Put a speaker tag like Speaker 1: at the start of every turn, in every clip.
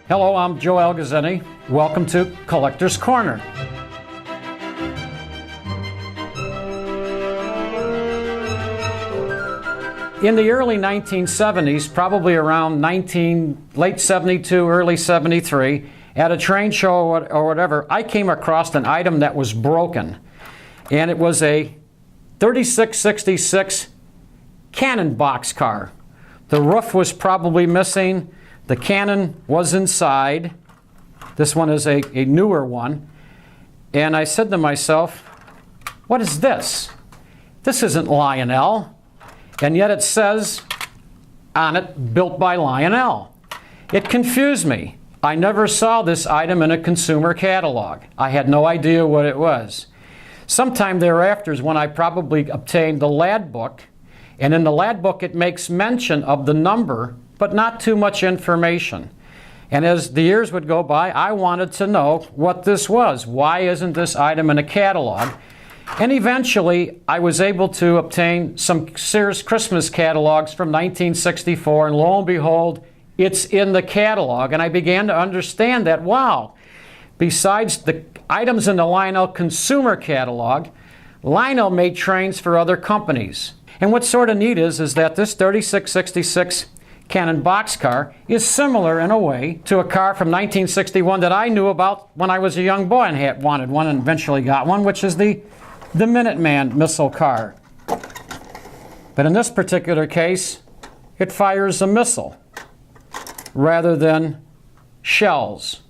Speaker 1: Hello, I'm Joe Algazzini. Welcome to Collector's Corner. In the early 1970s, probably around late 72, early 73, at a train show or whatever, I came across an item that was broken. And it was a 3666 Cannon boxcar. The roof was probably missing. The cannon was inside. This one is a newer one. And I said to myself, what is this? This isn't Lionel. And yet it says on it, built by Lionel. It confused me. I never saw this item in a consumer catalog. I had no idea what it was. Sometime thereafter is when I probably obtained the Ladd book. And in the Ladd book it makes mention of the number, but not too much information. And as the years would go by, I wanted to know what this was. Why isn't this item in a catalog? And eventually, I was able to obtain some Sears Christmas catalogs from 1964, and lo and behold, it's in the catalog. And I began to understand that, wow, besides the items in the Lionel consumer catalog, Lionel made trains for other companies. And what's sort of neat is that this 3666 Cannon boxcar is similar in a way to a car from 1961 that I knew about when I was a young boy and wanted one and eventually got one, which is the Minuteman missile car. But in this particular case, it fires a missile rather than shells.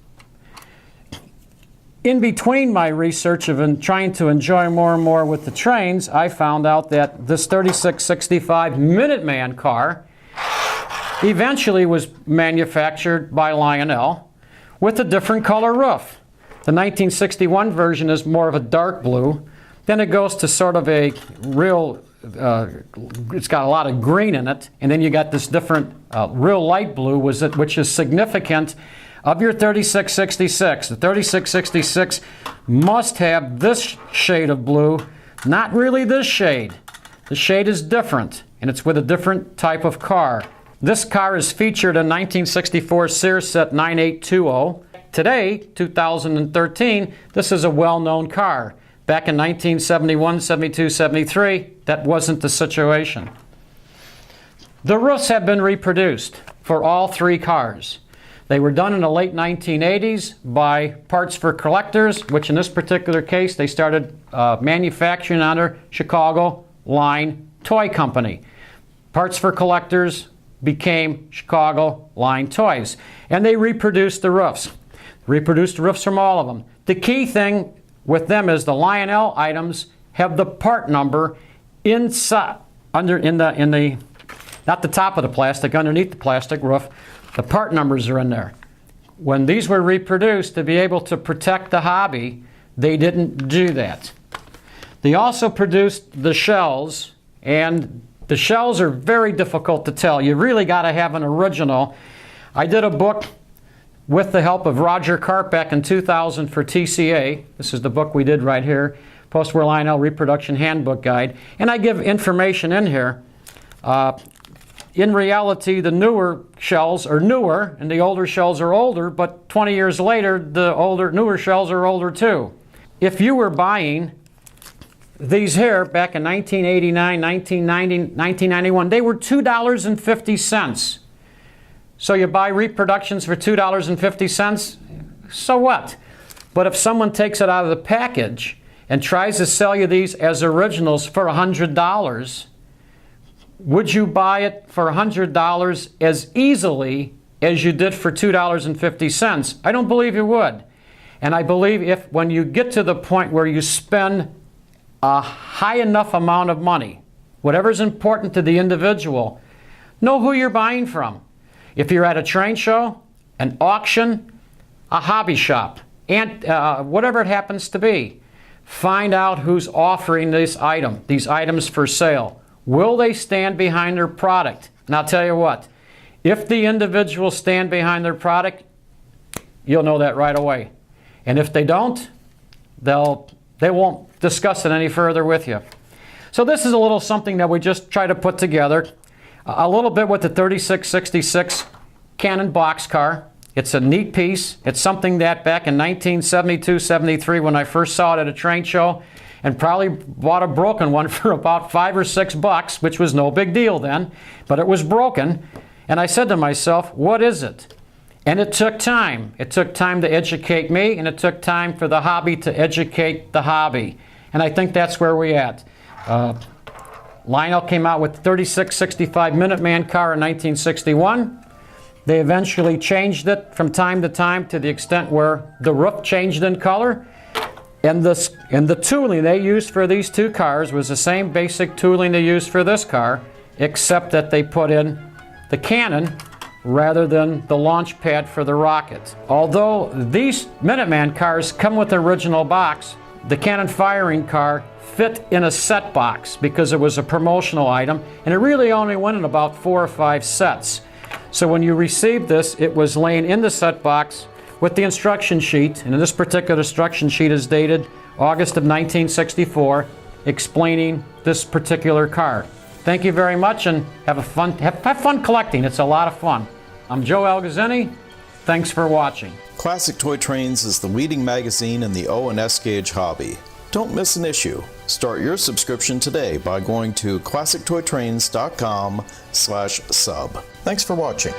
Speaker 1: In between my research of trying to enjoy more and more with the trains, I found out that this 3665 Minuteman car eventually was manufactured by Lionel with a different color roof. The 1961 version is more of a dark blue. Then it goes to sort of a real, it's got a lot of green in it. And then you got this different real light blue, which is significant of your 3666. The 3666 must have this shade of blue, not really this shade. The shade is different, and it's with a different type of car. This car is featured in 1964 Sears Set 9820. Today, 2013, this is a well-known car. Back in 1971, 72, 73, that wasn't the situation. The roofs have been reproduced for all three cars. They were done in the late 1980s by Parts for Collectors, which in this particular case, they started manufacturing under Chicago Line Toy Company. Parts for Collectors became Chicago Line Toys. And they reproduced the roofs. Reproduced the roofs from all of them. The key thing with them is the Lionel items have the part number inside, not the top of the plastic, underneath the plastic roof. The part numbers are in there. When these were reproduced to be able to protect the hobby, they didn't do that. They also produced the shells, and the shells are very difficult to tell. You really got to have an original. I did a book with the help of Roger Karpek in 2000 for TCA. This is the book we did right here, Post-War Lionel Reproduction Handbook Guide. And I give information in here. In reality, the newer shells are newer and the older shells are older, but 20 years later, the newer shells are older too. If you were buying these here back in 1989, 1990, 1991, they were $2.50. So you buy reproductions for $2.50, so what? But if someone takes it out of the package and tries to sell you these as originals for $100, would you buy it for $100 as easily as you did for $2.50? I don't believe you would. And I believe when you get to the point where you spend a high enough amount of money, whatever's important to the individual, know who you're buying from. If you're at a train show, an auction, a hobby shop, and whatever it happens to be, find out who's offering these items for sale. Will they stand behind their product? And I'll tell you what, if the individuals stand behind their product, you'll know that right away. And if they don't, they won't discuss it any further with you. So this is a little something that we just try to put together. A little bit with the 3666 Cannon boxcar. It's a neat piece. It's something that back in 1972, 73, when I first saw it at a train show, and probably bought a broken one for about $5 or $6, which was no big deal then, but it was broken. And I said to myself, what is it? And it took time. It took time to educate me, and it took time for the hobby to educate the hobby. And I think that's where we're at. Lionel came out with the 3665 Minuteman car in 1961. They eventually changed it from time to time to the extent where the roof changed in color. And the tooling they used for these two cars was the same basic tooling they used for this car, except that they put in the cannon rather than the launch pad for the rocket. Although these Minuteman cars come with the original box, the cannon firing car fit in a set box because it was a promotional item, and it really only went in about 4 or 5 sets. So when you received this, it was laying in the set box with the instruction sheet, and this particular instruction sheet is dated August of 1964, explaining this particular car. Thank you very much, and have fun collecting. It's a lot of fun. I'm Joe Algazzini. Thanks for watching.
Speaker 2: Classic Toy Trains is the leading magazine in the O and S gauge hobby. Don't miss an issue. Start your subscription today by going to classictoytrains.com/sub. Thanks for watching.